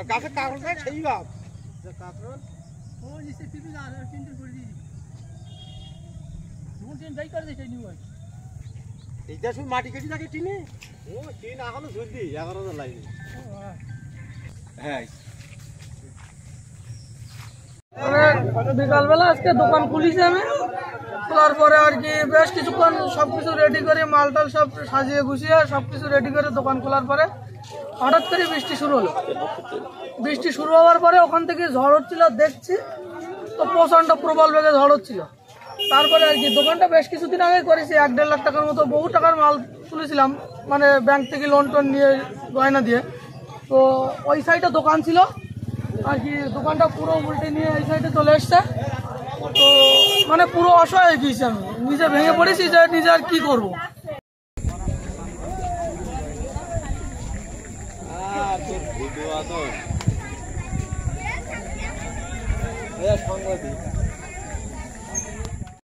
গাছের কাঁকড়টা সেই গাছ কাঁকড় ও নিচে টিপি না তিনটে করে দিই দুটো তিন যাই করে দিই নিউ এইটা শুধু মাটি কেটে থাকে টিনে ও টিন এখনো ঝুলদি 11,000 লাইনে হ্যাঁ বিকালবেলা আজকে দোকান খুলিছি আমি খোলার পরে আর কি বেশ কিছুক্ষণ সবকিছু রেডি করে মালটাল সব সাজিয়ে গুছিয়ে সবকিছু রেডি করে দোকান খোলার পরে হঠাৎ করে বৃষ্টি শুরু হলো। বৃষ্টি শুরু হওয়ার পরে ওখান থেকে ঝড় হচ্ছিল দেখছি তো প্রচণ্ড প্রবল বেগে ঝড় হচ্ছিল। তারপরে আর কি দোকানটা বেশ কিছুদিন আগে করেছি 1-1.5 লাখ টাকার মতো বহু টাকার মাল তুলেছিলাম মানে ব্যাংক থেকে লোন টোন নিয়ে গয়না দিয়ে। তো ওই সাইডে দোকান ছিল আর কি দোকানটা পুরো উল্টে নিয়ে এই সাইডে চলে এসছে। তো মানে পুরো অসহায় হয়ে গিয়েছি আমি নিজে ভেঙে পড়েছি যে নিজে আর কি করবো। ভিডিও আছে সংবাদ